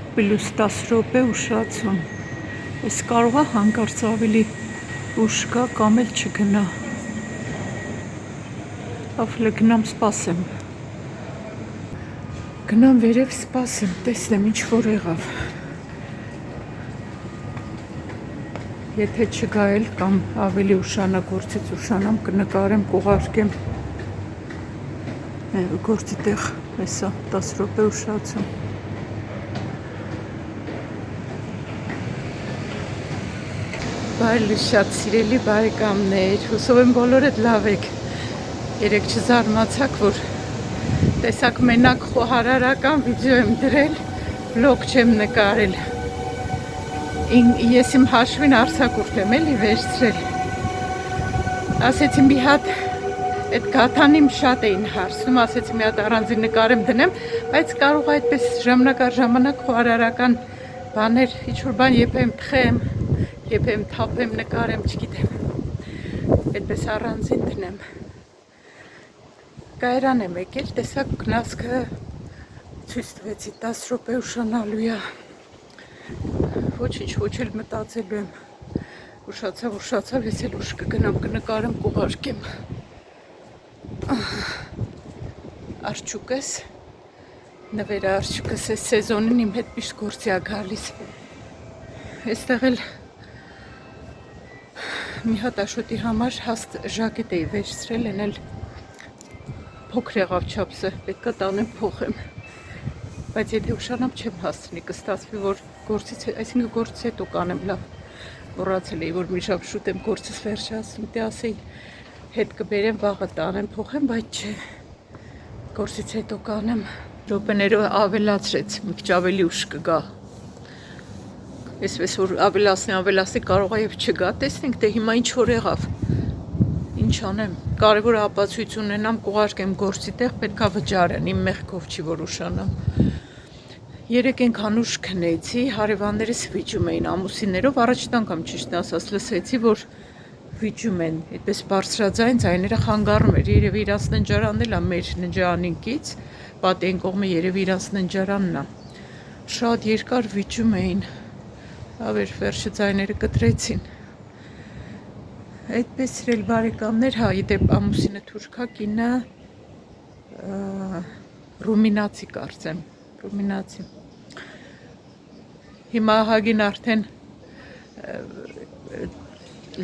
Պլյուս 10 րոպե ուշացում։ Այս կարող է հանկարծ ավելի ուշ գա կամ էլ չգնա։ Ավլը գնամ սպասեմ։ Գնամ վերև սպասեմ, տեսնեմ ինչ որ եղավ։ Եթե չգա էլ կամ ավելի ուշանա գործից ուշանամ, կնկարեմ, կուղարկեմ։ Գործի տեղ հեսա 10 րոպե ուշացում։ Բարի շատ սիրելի բարեկամներ, հուսով եմ բոլորդ լավ եք։ Երեք չզարմացաք, որ տեսակ մենակ խոհարարական վիդեո եմ դրել, վլոգ չեմ նկարել։ Ես իմ հաշվին արձակուրդ եմ էլի վերցրել։ Ասեցի մի հատ այդ գաթանիմ շատ էին հարցնում, ասեցի մի հատ առանձին նկարեմ դնեմ, բայց կարող է այդպես ժամանակ առ ժամանակ խոհարարական բաներ, ինչ-որ բան եփեմ, թխեմ, եփեմ, թափեմ, նկարեմ, չգիտեմ, այդպես առանձին դնեմ։ Կայարան եմ եկել, տեսակ գնացքը ցույց տվեցի 10 րոպե ուշանալու է։ Ոչինչ, ոչ էլ մտածելու եմ։ Ուշացավ, ես էլ ուշ կգնամ, կնկարեմ, կուղարկեմ։ Արջուկս, նվերը արջուկս այս սեզոնին իմ հետ միշտ գործի է գալիս։ Այստեղ էլ մի հատ աշոտի համար հաստ ժակետ էի վերցրել, են էլ փոքր եղավ չափսը, պետքա տանեմ փոխեմ, բայց եթե ուշանամ չեմ հասցնի, կստացվի, որ գործից, այսինքն գործից հետո կանեմ, լավ, մոռացել էի, որ մի շապ շուտ եմ գործից վերջացնում, դե ասեի հետ կբերեմ, վաղը տանեմ, փոխեմ, բայց չէ, գործից հետո կանեմ, րոպեներով ավելացրեց, մի քիչ ավելի ուշ կգա։ Այսպես որ ավելացնի կարող է եւ չգա, տեսնենք թե հիմա ինչ որ եղավ։ Ինչ անեմ, կարևոր է ապացույց ունենամ, կուղարկեմ գործի տեղ, պետքա վճարեն, իմ մեղքով չի որ ուշանամ։ Երեք այնքան ուշ քնեցի, հարևաններս վիճում էին ամուսիններով, առաջին անգամ ճիշտ ասած լսեցի, որ վիճում են, այդպես բարձրաձայն ձայները խանգարում էր, երևի իրանց ննջարանն էլ է մեր ննջարանինքից, պատի այն կողմը երևի իրանց ննջարանն է։ Շատ երկար վիճում էին։ Ավեր վերջը ձայները կտրեցին։ Այդպես սիրել բարեկամներ, հա, իդեպ ամուսինը թուրքա, կինը ռումինացի կարծեմ, ռումինացի։ Հիմա հագին արդեն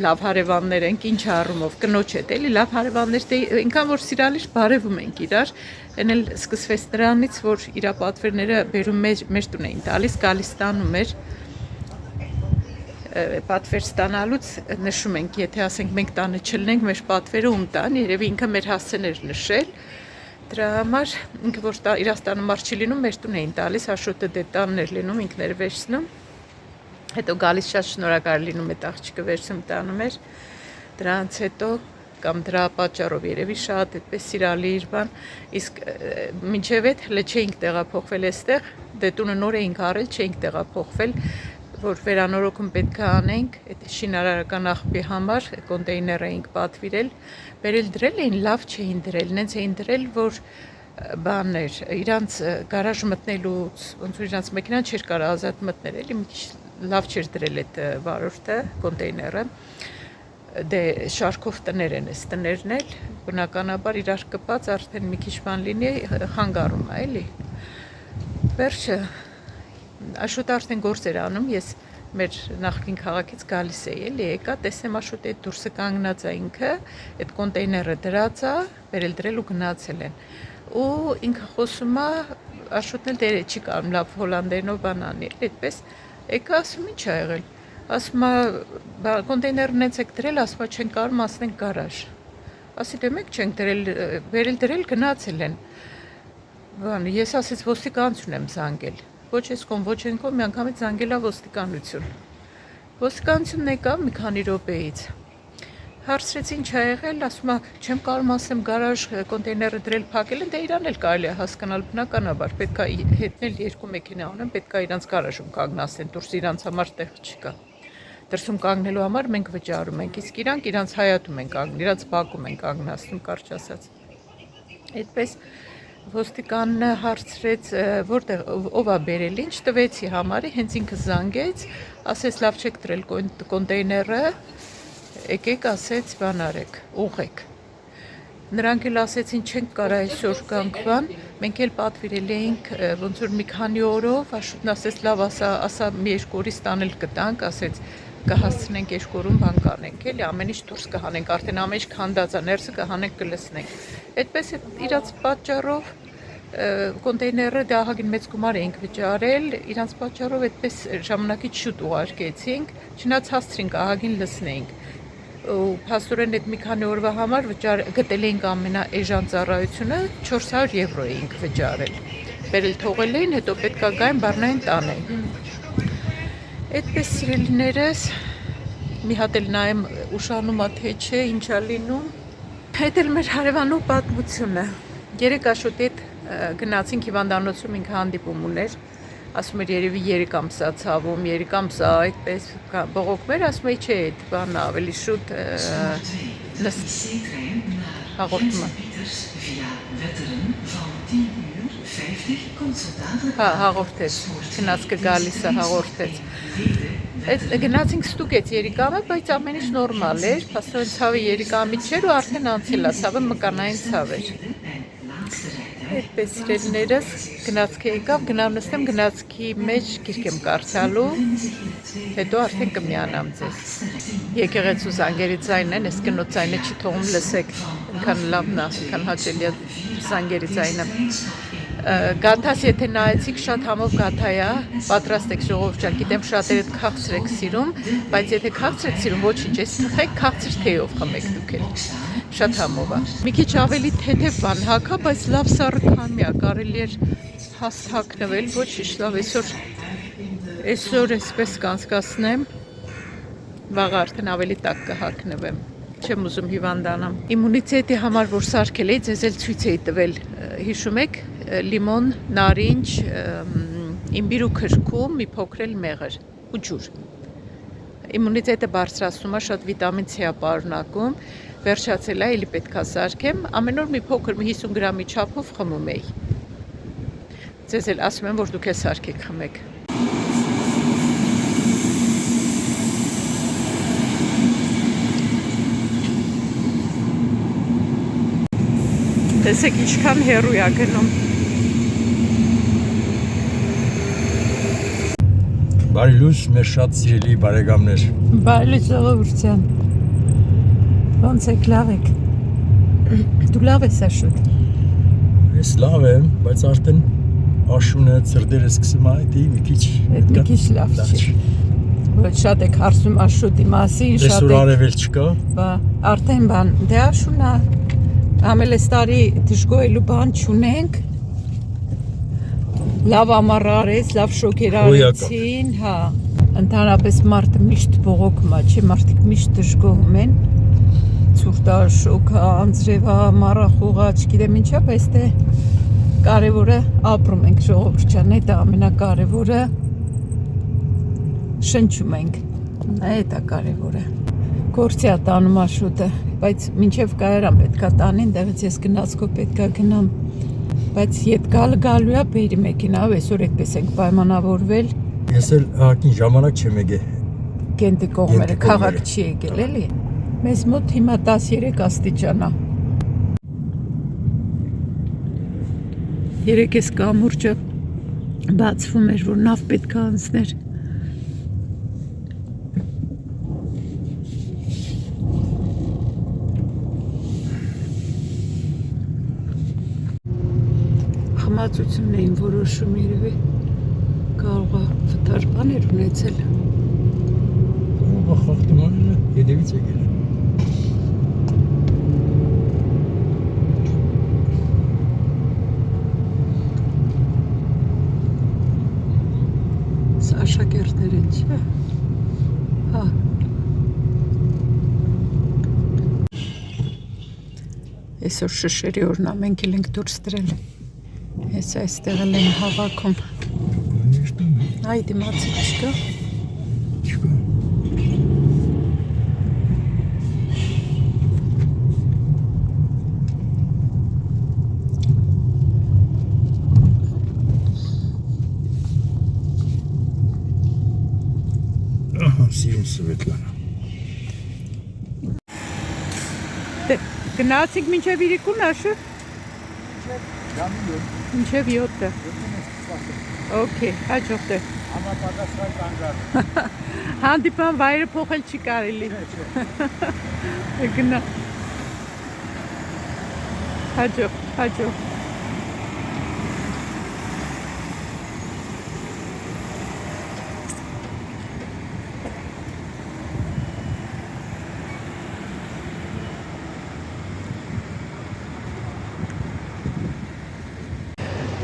լավ հարևաններ ենք, ինչ առումով, կնոջ հետ էլի, լավ հարևաններ, այնքան որ սիրալիր բարևում ենք իրար, են էլ սկսվեց նրանից, որ իրա պատվերները բերում մեր տուն էին տալիս, գալիս տանում էր, պատվեր ստանալուց նշում ենք, եթե ասենք մենք տանը չլնենք, մեր պատվերը ում տան, երևի ինքը մեր հասցեներ նշել, դրա համար ինքը որ իրաց տանը մարդ չի լինում, մեր տուն էին տալիս, Աշոտը դե տանն էր լինում, ինքն էր վերցնում, հետո գալիս շատ շնորհակալ լինում այդ աղջիկը վերցնում տանում էր, դրանց հետո կամ դրա պատճառով երևի շատ այդպես սիրալիր բան, իսկ մինչև այդ հլը չէինք տեղափոխվել այստեղ, դե տունը նոր էինք առել, չէինք տեղափոխվել, որ վերանորոգում պետք է անենք, այդ շինարարական աղբի համար կոնտեյներ էինք պատվիրել, բերել դրել էին, լավ չէին դրել, նենց էին դրել, որ բաններ, իրանց գարաժ մտնելուց, ոնց որ իրանց մեքենան չէր կարող ազատ մտնել, էլի մի քիչ լավ չէր դրել այդ վարորդը, կոնտեյները, դե շարքով տներ են այս տներն էլ, բնականաբար իրար կպած արդեն մի քիչ բան լինի, խանգարում է, էլի, վերջը Աշոտը արդեն գործ էր անում, ես մեր նախկին քաղաքից գալիս էի, էլի եկա, տեսեմ Աշոտը այդ դուրսը կանգնած է ինքը, այդ կոնտեյները դրած է, բերել դրել ու գնացել են։ Ու ինքը խոսում է, Աշոտն էլ դերը չի կարում լավ հոլանդերենով բան անի, այդպես եկա ասում ինչ ա եղել։ Ասում է կոնտեյներն ենց եք դրել, ասում է չեն կարում ասնենք գարաժ։ Ասի դե մեկ չենք դրել, բերել դրել գնացել են։ Բան, ես ասեց ոստիկանություն եմ զանգել։ Ոչ ես կոմ, ոչ են կոմ, միանգամից զանգելա ոստիկանություն։ Ոստիկանությունն եկավ մի քանի րոպեից։ Հարցրեց ինչ ա եղել, ասում է չեմ կարող ասեմ գարաժ կոնտեյները դրել փակել են, դե իրան էլ կարելի է հասկանալ բնականաբար, պետք է հետնել երկու մեքենա ունեն, պետք է իրանց գարաժում կանգնացնեն, դուրս իրանց համար տեղ չկա։ Դրսում կանգնելու համար մենք վճարում ենք, իսկ իրանք իրանց հայատում են կանգնում, իրանց բակում են կանգնացնում, կարճ ասած։ Այդպես ոստիկանը հարցրեց, որտեղ ով է բերել, ինչ տվեցի համարի, հենց ինքը զանգեց, ասեց լավ չեք դրել կոնտեյները, եկեք ասեց բան արեք, ուղեք։ Նրանք էլ ասեցին չենք կարա այսօր գանք բան, մենք էլ պատվիրել էինք ոնց որ մի քանի օրով, աշուտն ասեց լավ ասա մի երկու օրից տանել կտանք, ասեց կհասցնենք երկու օրում բան կանենք, էլի ամեն ինչ դուրս կհանենք, արդեն ամեն ինչ քանդած է, ներսը կհանենք կլսնենք։ Այդպես է իրաց պատճառով կոնտեյները դահագին մեծ գումար էինք վճարել, իրանց պատճառով այդպես ժամանակից շուտ ուղարկեցինք, չնայած հասցրինք ահագին լսնեինք։ Ու փաստորեն այդ մի քանի օրվա համար գտել էինք ամենաէժան ծառայությունը 400 եվրո էինք վճարել։ Բերել թողել էին, հետո պետքա գային բառնային տանեն։ Այդպես սիրելիներս, մի հատ էլ նայեմ ուշանում ա թե չէ, ինչա լինում։ Այդ էլ մեր հարևանու պատմությունը։ Երեք աշուտի հետ գնացինք հիվանդանոցում ինքը հանդիպում ուներ, ասում էր երևի 3 ամսա ցավում, 3 ամսա այդպես բողոքներ, ասում էի չէ, այդ բանն ավելի շուտ հաղորդումը։ Հա, հաղորդեց, գնացքը գալիս է, հաղորդեց։ Այդ գնացինք ստուգեց երիկամը, բայց ամեն ինչ նորմալ էր, փաստորեն ցավը երիկամից չէր ու արդեն անցել է, ցավը մկանային ցավ էր։ Այդպես սիրելիներս գնացքի եկավ, գնամ նստեմ, գնացքի մեջ գիրք եմ կարդալու, հետո արդեն կմիանամ ձեզ։ Եկեղեցու զանգերի ձայնն են, այս կնոց ձայնը չի թողում լսեք, այնքան լավն է, այնքան հաճելի է զանգերի ձայնը։ Գաթաս եթե նայեցիք շատ համով գաթա է, պատրաստ եք ժողովուրդ ջան, գիտեմ շատերը քաղցր եք սիրում, բայց եթե քաղցր եք սիրում, ոչինչ, այս թխեք քաղցր թեյով խմեք դուք էլ։ Շատ համով է։ Մի քիչ ավելի թեթև բան հագա, բայց լավ սառը քամի է, կարելի էր հաստ հագնվել, ոչինչ, լավ, այսօր այսպես կանցկացնեմ, վաղ արդեն ավելի տաք կհագնվեմ, չեմ ուզում հիվանդանամ։ Իմունիտետի համար, որ սարքել էի, ձեզ էլ ցույց էի տվել, հիշում եք, լիմոն, նարինջ, իմբիր ու քրքում, մի փոքր էլ մեղր ու ջուր։ Իմունիտետը բարձրացնում է, շատ վիտամին C է պարունակում, վերջացել է, էլի պետք է սարքեմ, ամեն օր մի փոքր 50 գրամի չափով խմում էի։ Ձեզ էլ ասում եմ, որ դուք էլ սարքեք խմեք։ Տեսեք ինչքան հեռու է գնում։ Բարի լույս, մեր շատ սիրելի բարեկամներ։ Բարի լույս ժողովուրդ ջան։ Ոնց եք, լավ եք։ Դու լավ ես աշուտ։ Ես լավ եմ, բայց արդեն աշունը ծրդերը սկսում է դի մի քիչ։ Այդ մի քիչ լավ չի։ Ոչ շատ եք հարցում աշուտի մասին, շատ եք։ Այսօր արևել չկա։ Բա, արդեն բան, դե աշունա ամել այս տարի դժգոհելու բան չունենք, լավ ամառ արեց, լավ շոկեր արեցին, հա, ընդհանրապես մարդը միշտ բողոքում է, չէ, մարդիկ միշտ դժգոհում են, ցուրտա, շոկա, անձրևա, մառախուղա, չգիտեմ ինչա, բայց դե կարևորը ապրում ենք ժողովուրդ ջան, դա ամենակարևորը, շնչում ենք, դա կարևորը։ Գործի է տանում աշուտը, բայց մինչև կայարան պետքա տանին, դեղից ես գնացքով պետքա գնամ, բայց ետ գալու է բերի մեքենա, այսօր այդպես ենք պայմանավորվել։ Ես էլ ահագին ժամանակ չեմ եկել։ Կենտի կողմերը, քաղաք չի եկել, էլի։ Մեզ մոտ հիմա 13 աստիճան է։ Երեք էս կամուրջը բացվում էր, որ նավ պետքա անցներ։ Խմացությունն էին որոշում երևի, կարող է վտար բաներ ունեցել։ Ո՞վ խախտում է, հետևից եկել է։ Սա աշակերտներ են, չէ՞։ Հա։ Այսօր շշերի օրն է, մենք էլ ենք դուրս դրել։ Ես այստեղ էլ եմ հավաքում։ Այ դիմացի չկա։ Չկա։ Սիրում Սվետլանա։ Գնացինք մինչև իրիկուն աշու։ Մինչև 7-ը։ Okay, հաջողդ է։ Համապատասխան կանգար։ Հանդիպան վայրը փոխել չի կարելի։ Գնա։ Հաջող։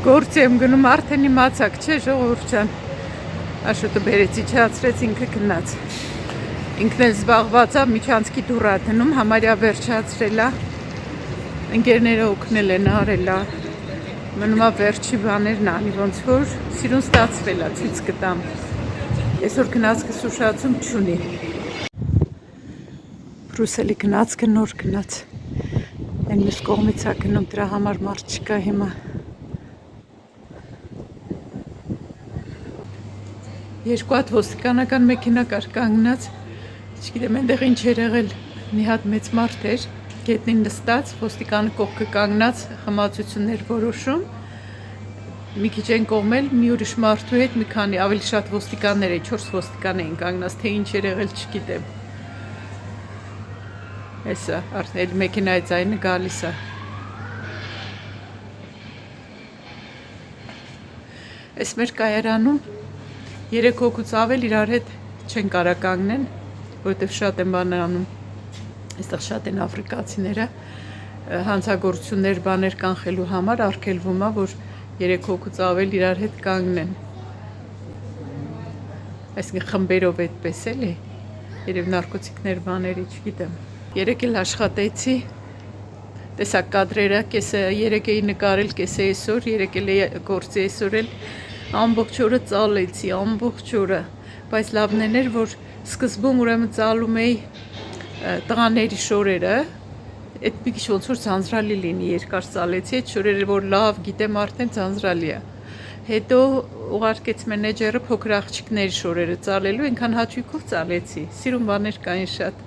Գործ եմ գնում արդեն իմացակ, չէ ժողովուրդ ջան։ Աշոտը բերեց իջացրեց ինքը գնաց։ Ինքն էլ զբաղված է միջանցքի դուռա դնում, համարյա վերջացրել է։ Ընկերները օգնել են, արել է։ Մնում է վերջի բաներն անի, ոնց որ սիրուն ստացվել է, ցույց կտամ։ Այսօր գնացքս ուշացում չունի։ Բրուսելի գնացքը նոր գնաց։ Այն մյուս կողմից է գնում, դրա համար մարդ չկա հիմա։ Երկու հատ ոստիկանական մեքենա կար կանգնած, չգիտեմ այնտեղ ինչ էր եղել, մի հատ մեծ մարդ էր, գետնին նստած, ոստիկանը կողքը կանգնած, խմացություններ որոշում, մի քիչ են կողմել, մի ուրիշ մարդու հետ մի քանի ավելի շատ ոստիկաններ էին, 4 ոստիկան էին կանգնած, թե ինչ էր եղել չգիտեմ։ Էսա, արդեն մեքենայի ձայնը գալիս է։ Էս մեր կայարանում 3 հոգուց ավել իրար հետ չեն կարա կանգնեն, որովհետև շատ են բաներ անում, այստեղ շատ են աֆրիկացիները, հանցագործություններ բաներ կանխելու համար արգելվում է, որ 3 հոգուց ավել իրար հետ կանգնեն։ Այսինքն խմբերով այդպես էլի, երև նարկոտիկներ բաների, չգիտեմ։ Երեկ էլ աշխատեցի, տեսակ կադրերը, կեսը երեկ էի նկարել, կեսը այսօր, երեկ էլ գործի այսօր էլ ամբողջ օրը ծալեցի, ամբողջ օրը, բայց լավն էր, որ սկզբում ուրեմն ծալում էի տղաների շորերը, այդ մի քիչ ոնց որ ձանձրալի լինի, երկար ծալեցի, այդ շորերը, որ լավ գիտեմ արդեն ձանձրալի է։ Հետո ուղարկեց մենեջերը փոքր աղջիկների շորերը ծալելու, այնքան հաճույքով ծալեցի, սիրուն բաներ կային շատ։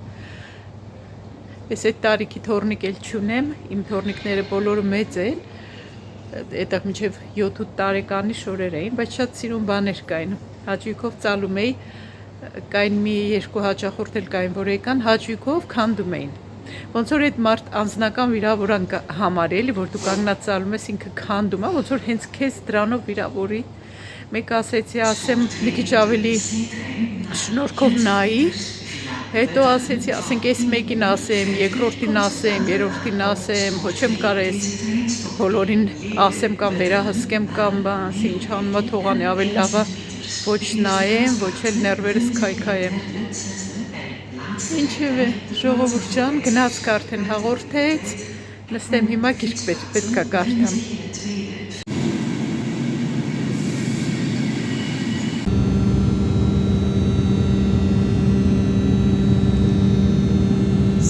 Ես այդ տարիքի թորնիկ էլ չունեմ, իմ թորնիկները բոլորը մեծ են, այդտեղ մինչև 7-8 տարեկանի շորեր էին, բայց շատ սիրուն բաներ կային, հաճույքով ծալում էի, կային մի երկու հաճախորդ էլ կային, որ եկան, հաճույքով քանդում էին, ոնց որ այդ մարդ անձնական վիրավորան համարելի, որ դու կանգնած ծալում ես, ինքը քանդում է, ոնց որ հենց քեզ դրանով վիրավորի, մեկ ասեցի, ասեմ, մի քիչ ավելի շնորհքով նայի, հետո ասեցի, ասենք այս մեկին ասեմ, երկրորդին ասեմ, երրորդին ասեմ, ոչ եմ կարես բոլորին ասեմ կամ վերահսկեմ կամ բան, ինչ անունը թողանի ավելի լավ է ոչ նայեմ, ոչ էլ ներվերս քայքայեմ։ Ինչևէ, ժողովուրդ ջան, գնացք արդեն հաղորդեց, նստեմ հիմա գիրք պետք է կարդամ։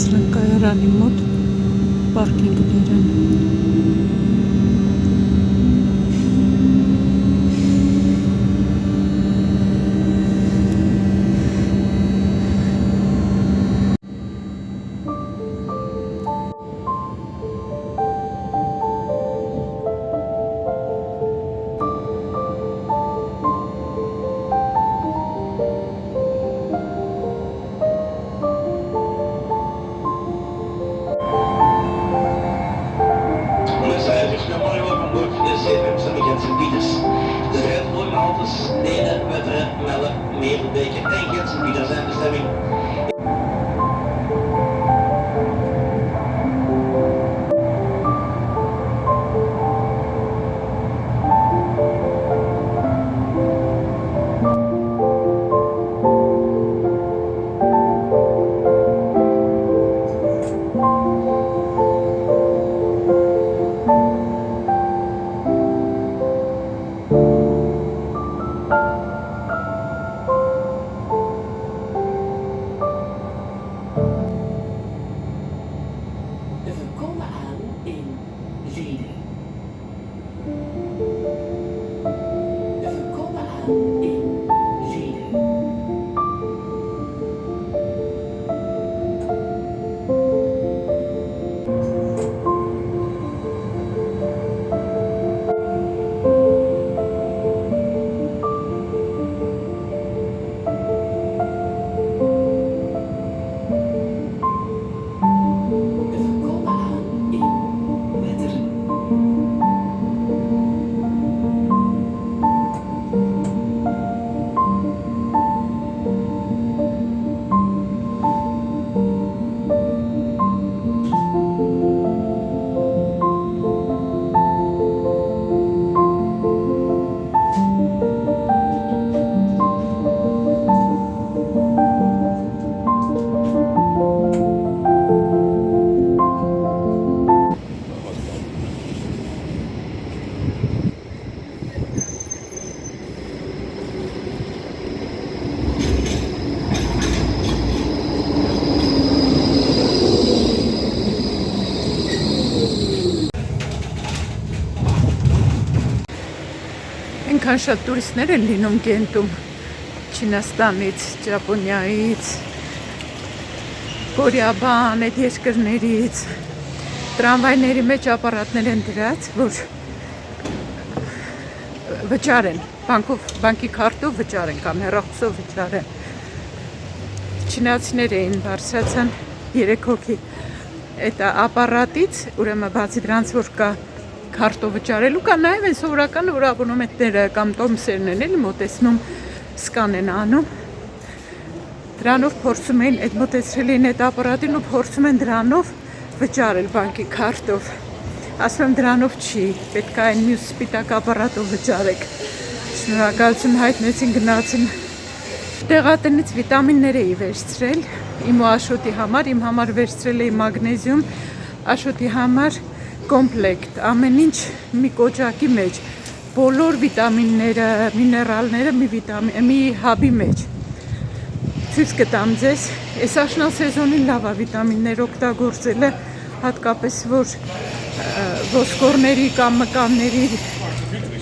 Սրանկայարանի մոտ պարկինգներ են։ այնքան շատ տուրիստներ են լինում Գենտում Չինաստանից, Ճապոնիայից, Կորեաբան, այդ երկրներից տրամվայների մեջ ապարատներ են դրած, որ վճար են, բանկի քարտով վճար են կամ հեռախոսով վճար են։ Չինացիներ էին բարձրացան 3 հոգի այդ ապարատից, ուրեմն բացի դրանց որ կա քարտով վճարելու կա նաև այն սովորական որ աբոնեմենտները կամ տոմսերն են էլի մոտեցնում սկան են անում դրանով փորձում են այդ մոտեցրել են այդ ապարատին ու փորձում են դրանով վճարել բանկի քարտով ասում եմ դրանով չի պետք է այն մյուս սպիտակ ապարատով վճարեք շնորհակալություն հայտնեցին գնացին տեղատնից վիտամիններ էի վերցրել իմ ու Աշոտի համար իմ համար վերցրել էի մագնեզիում Աշոտի համար կոմպլեկտ ամեն ինչ մի կոճակի մեջ բոլոր վիտամինները միներալները մի հաբի մեջ ցույց կտամ ձեզ այս աշնան սեզոնին լավ է վիտամիններ օգտագործելը հատկապես որ ոսկորների կամ մկանների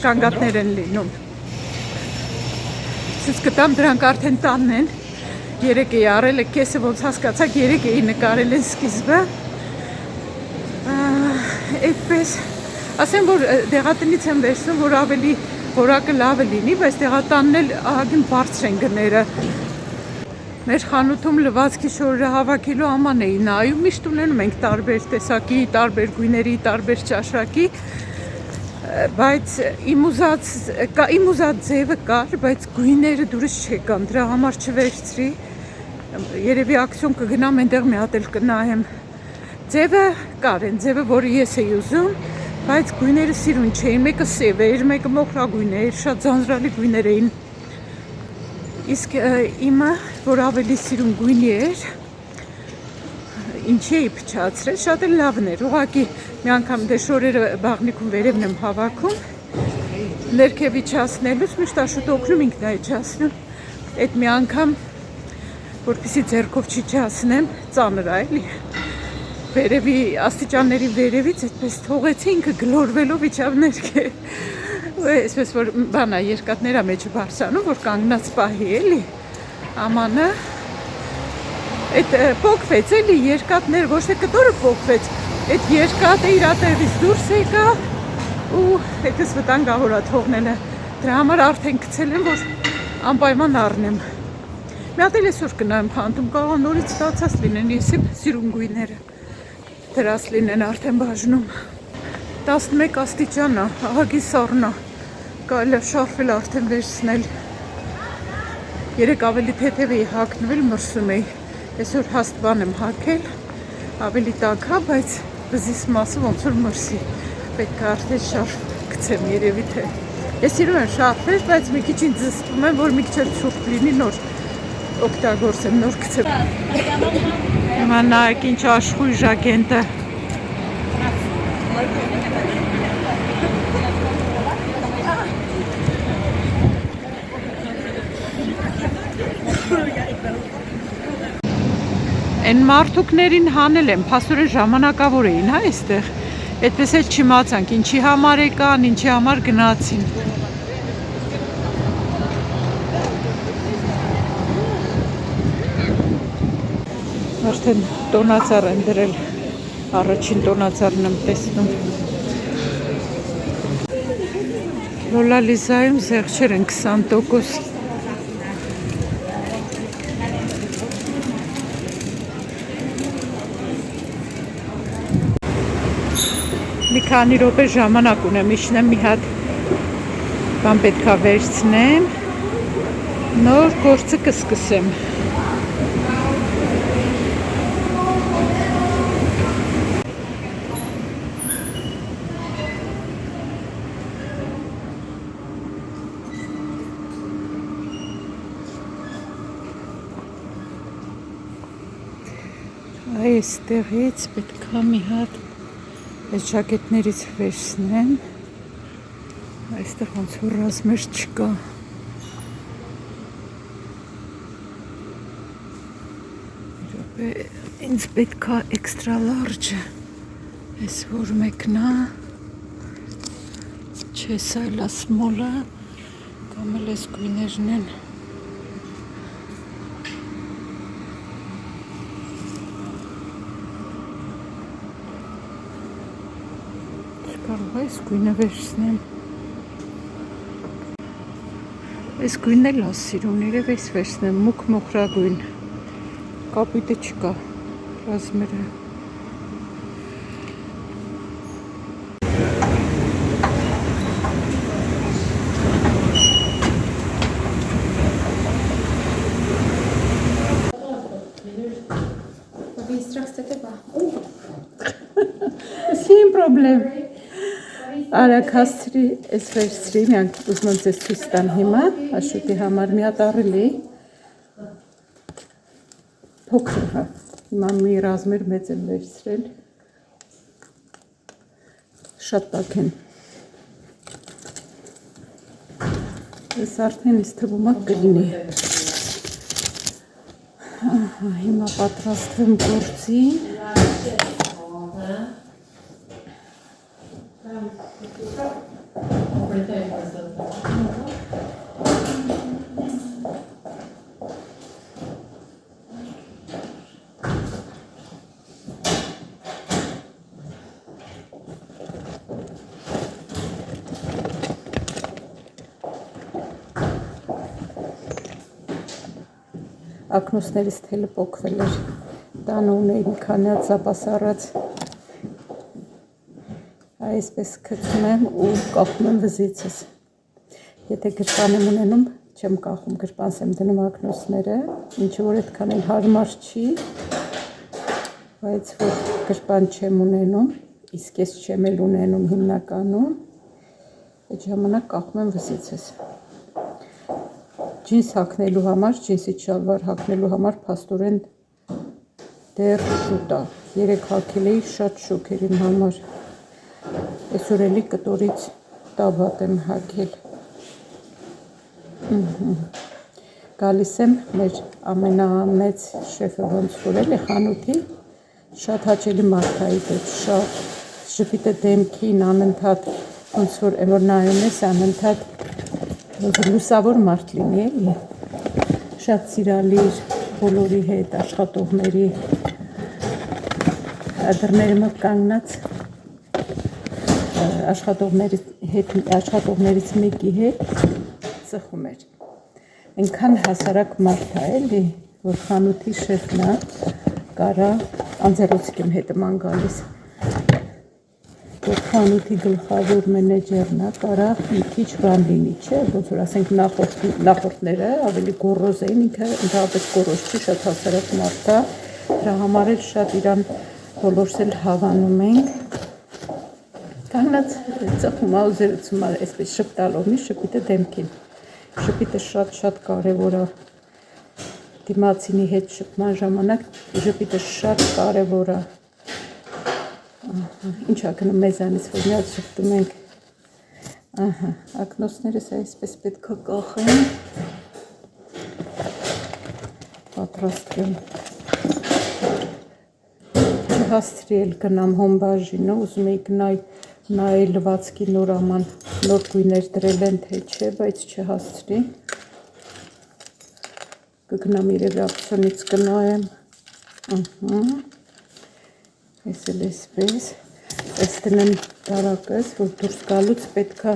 կանգատներ են լինում ցույց կտամ դրանք արդեն տանն են 3 էի արել կեսը ոնց հասկացաք 3 էի նկարել են սկիզբը այդպես ասեմ որ դեղատնից եմ վերցնում որ ավելի որակը լավը լինի բայց դեղատանն էլ ահագին բարձր են գները մեր խանութում լվացքի շորերը հավաքելու աման էի նայում միշտ ունենում ենք տարբեր տեսակի տարբեր գույների տարբեր ճաշակի բայց իմ ուզած ձևը կար բայց գույները դուրս չեկան դրա համար չվերցրի երևի ակցիոն կգնամ այնտեղ մի հատ էլ կնայեմ ձևը կար են ձևը որը ես էի ուզում բայց գույները սիրուն չէին մեկը սև էր մեկը մոխրագույն էր շատ ձանձրալի գույներ էին իսկ իմը որ ավելի սիրուն գույնի էր ինչի էի փչացրել շատ էլ լավն էր ուղղակի մի անգամ դե շորերը բաղնիքում վերևն եմ հավաքում ներքև իջացնելուց միշտ Աշոտ օգնում ինքն է իջացնում այդ մի անգամ որպեսզի ձեռքով չիջացնեմ ծանր է էլի վերևի աստիճանների վերևից այդպես թողեցի ինքը գլորվելով իջավ ներքև այսպես որ բանա երկաթներա մեջը բարձրանում որ կանգնած պահի էլի ամանը այդ փոքվեց էլի երկաթներ ոչ թե կտորը փոքվեց այդ երկաթը իր ատեղից դուրս եկա ու այդպես վտանգավոր է թողնելը դրա համար արդեն գցել եմ որ անպայման առնեմ մի հատ էլ այսօր կնայեմ փանթում կարող նորից ստացած լինեն եսի սիրուն գույները դրած լինեն արդեն բաժնում 11 աստիճան է ահագի սառն է կարելի է շարֆել արդեն վերցնել երեք ավելի թեթև էի հագնվել մրսում էի այսօր հաստ բան եմ հագել ավելի տաք է բայց վզիս մասը ոնց որ մրսի պետք է արդեն շարֆ գցեմ երևի թե ես սիրում եմ շարֆեր բայց մի քիչ ինձ զսպում եմ որ մի քիչ էլ ցուրտ լինի նոր օգտագործեմ նոր գցեմ հիմա նայեք ինչ աշխույժ է Գենտը Այն մարդուկներին հանել են, փաստորեն ժամանակավոր էին, հա, այստեղ։ Այդպես էլ չիմացանք, ինչի համար եկան, ինչի համար գնացին։ Արդեն տոնածառ են դրել, առաջին տոնածառն եմ տեսնում։ Լոլա Լիզայում զեղչեր են 20%։ Մի քանի րոպե ժամանակ ունեմ, իջնեմ մի հատ բան պետք է վերցնեմ, նոր գործը կսկսեմ։ Այստեղից պետք է մի հատ այս ժակետներից վերցնեմ, այստեղ ոնց որ ռազմեր չկա, ինձ պետք է էքստրա լարջը, այս որ մեկնա, չէ սա լա սմոլը, Ամել ես գույներն են։ Չկարող այս գույնը վերցնեմ։ Այս գույնն էլ ասիրուն, իրև այս վերցնեմ, մուկ մոխրագույն։ Կապույտը չկա, ռազմերը։ Sin problem։ Արագ հասցրի, ես վերցրի, միանք ուզում եմ ձեզ ցույց տամ հիմա, Աշոտի համար մի հատ առելի։ Փոքր հա, հիմա մի ռազմեր մեծ եմ վերցրել։ Շատ տաք են։ Ես արդեն ինձ թվում է կլինի։ Հիմա պատրաստվում գործին։ Ակնոցներից թելը պոկվել էր, տանը ունեի մի քանի հատ զապաս առած, այսպես քցում եմ ու կախում եմ վզիցս, եթե գրպան եմ ունենում, չեմ կախում, գրպանս եմ դնում ակնոցները, ինչը որ այդքան էլ հարմար չի, բայց որ գրպան չեմ ունենում, իսկ ես չեմ էլ ունենում հիմնականում, այդ ժամանակ կախում եմ վզիցս։ Ջինս հագնելու համար, ջինսից շալվար հագնելու համար փաստորեն դեռ շուտ է։ Երեք հագել էի, շատ շոկ էր իմ համար։ Այսօր էլի կտորից տաբատ եմ հագել։ Գալիս եմ մեր ամենամեծ շեֆը ոնց որ էլի խանութի, շատ հաճելի մարդայի հետ, շատ ժպիտը դեմքին անընդհատ ոնց որ որ նայում ես անընդհատ լուսավոր մարդ լինի էլի, շատ սիրալիր բոլորի հետ, աշխատողների, դռների մոտ կանգնած աշխատողներից մեկի հետ ծխում էր, այնքան հասարակ մարդ է էլի, որ խանութի շեֆն է, կարա անձեռոցիկ եմ հետման գալիս, որ խանութի գլխավոր մենեջերն է, կարա մի քիչ բան լինի, չէ, ոնց որ ասենք նախորդները ավելի գոռոզ էին, ինքը ընդհանրապես գոռոզ չի, շատ հասարակ մարդ է, դրա համար էլ շատ իրան բոլորս էլ հավանում ենք, կանգնած ծխում է ու զրուցում է, այսպես շպտալով մի շպիտը դեմքին, շպիտը շատ կարևոր է, դիմացինի հետ շփման ժամանակ շպիտը շատ կարևոր է, ինչ ակնում մեզանից, որ միած շպտում ենք, ակնոցներս այսպես պետք է կախեմ, պատրաստվեմ, չհասցրի էլ գնամ հոմբաժինը, ուզում էի նայի լվացքի նոր աման, նոր գույներ դրել են, թե չէ, բայց չհասցրի, կգնամ իրև ակցիոնից կնայեմ, ես էլ այսպես, ես տնեմ դարակս, որ դուրս գալուց պետք է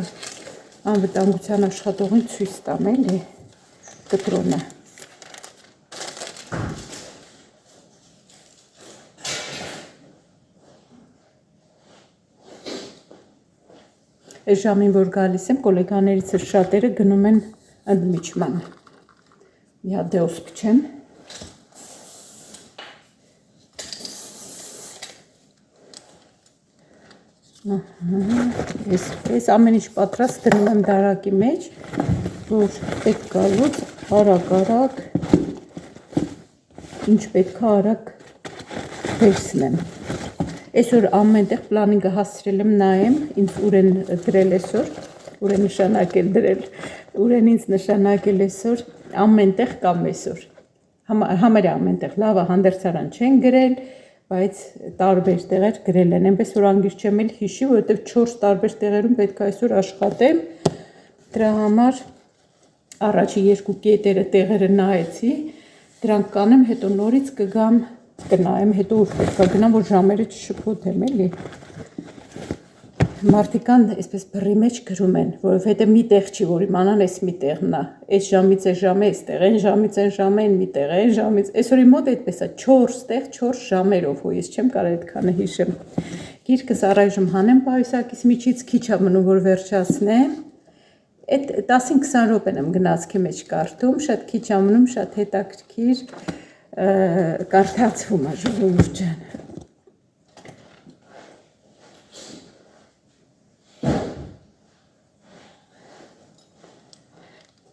անվտանգության աշխատողին ցույց տամ էլի կտրոնը։ Այս ժամին, որ գալիս եմ, կոլեգաներից շատերը գնում են ընդմիջման։ Մի հատ դեոս փչեմ։ Ես ամեն ինչ պատրաստ դնում եմ դարակի մեջ, որ պետք գալուց արագ, ինչ պետք է արագ վերցնեմ։ Այսօր ամենտեղ պլանինգը հասցրել եմ նայեմ, ինձ ուր են դրել այսօր, ուր են նշանակել դրել, ուր են ինձ նշանակել այսօր, ամենտեղ կամ այսօր, համարյա ամենտեղ, լավը հանդերձարան չեն գրել, բայց տարբեր տեղեր գրել են, այնպես որ անգիր չեմ էլ հիշի, որովհետև 4 տարբեր տեղերում պետք է այսօր աշխատեմ, դրա համար առաջի երկու կետերը տեղերը նայեցի, դրանք կանեմ, հետո նորից կնայեմ, հետո ուր պետք է գնամ, որ ժամերը չշփոթեմ, էլի։ Մարդիկան այսպես բռի մեջ գրում են, որովհետև մի տեղ չի, որ իմանան էս մի տեղն է, այս ժամից այս ժամը էստեղ, այն ժամից այն ժամը այն մի տեղ, այն ժամից, այսօրի մոտ այդպես է 4 տեղ 4 ժամերով, որ ես չեմ կարող այդքանը հիշեմ։ Գիրքս առայժմ հանեմ պայուսակից միջից, քիչ է մնում, որ վերջացնեմ։ Այդ 10-20 րոպեն եմ գնացքի մեջ կարդում, շատ քիչ է մնում, շատ հետաքրքիր կարդացվում է, ժողովուրդ ջան։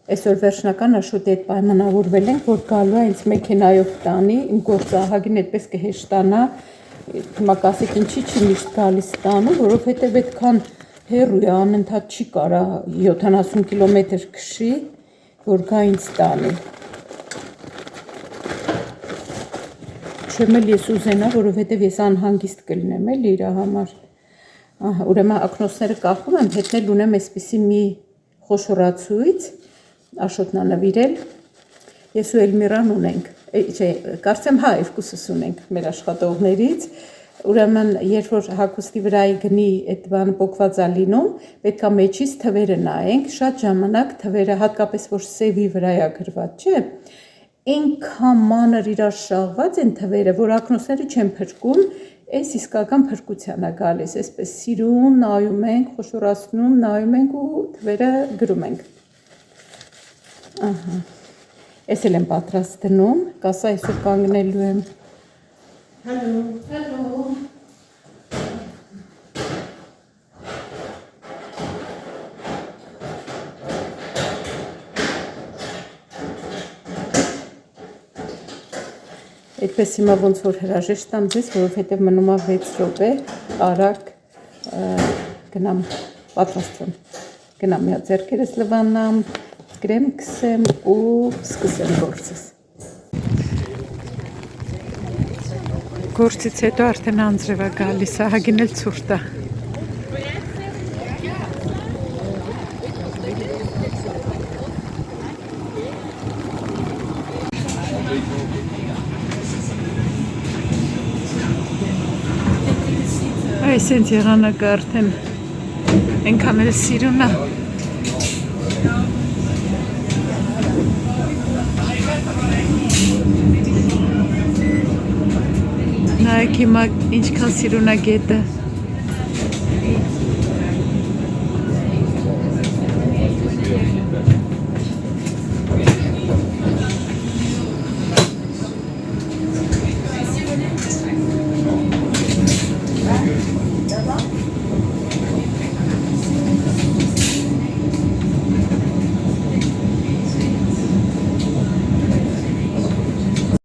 Այսօր վերջնական աշոտի հետ պայմանավորվել ենք, որ գալու է ինձ մեքենայով տանի, իմ գործը ահագին այդպես կհեշտանա, հիմա կասեք ինչի չի միշտ գալիս տանում, որովհետև այդքան հեռու է, անընդհատ չի կարա 70 կիլոմետր քշի, որ գա ինձ տանի։ Չեմ էլ ես ուզենա, որովհետև ես անհանգիստ կլինեմ էլ իր համար։ Ուրեմն ակնոցները կախում եմ, հետնել ունեմ այսպիսի մի խոշորացույց, Աշոտն նվիրել, ես ու Էլմիրան ունենք, կարծեմ երկուսս ունենք մեր աշխատողներից, ուրեմն երբ որ հագուստի վրայի գնի այդ բանը պոկված է լինում, պետք է մեջից թվերը նայենք, շատ ժամանակ թվերը, հատկապես որ սևի վրա է գրված, չէ, այնքան մանր իրար շաղված են թվերը, որ ակնոցները չեն փրկում, այս իսկական փրկության է գալիս, այսպես սիրուն, նայում ենք, խոշորացնում, նայում ենք ու թվերը գրում ենք։ Ես էլ եմ պատրաստ դնում, կասա այսօր կանգնելու եմ։ Հալո։ Այդպես հիմա ոնց որ հրաժեշտ տամ ձեզ, որովհետև մնում է 6 րոպե, արագ գնամ պատրաստվեմ։ Գնամ միա ձեռքերս լվանամ, գրեմ կսեմ ու սկսեմ գործս։ Գործից հետո արդեն անձրև է գալիս, ահագին էլ ցուրտ է։ Այս ինձ եղանակը արդեն ենքան էլ սիրուն է։ Նայեք հիմա ինչքան սիրուն է գետը։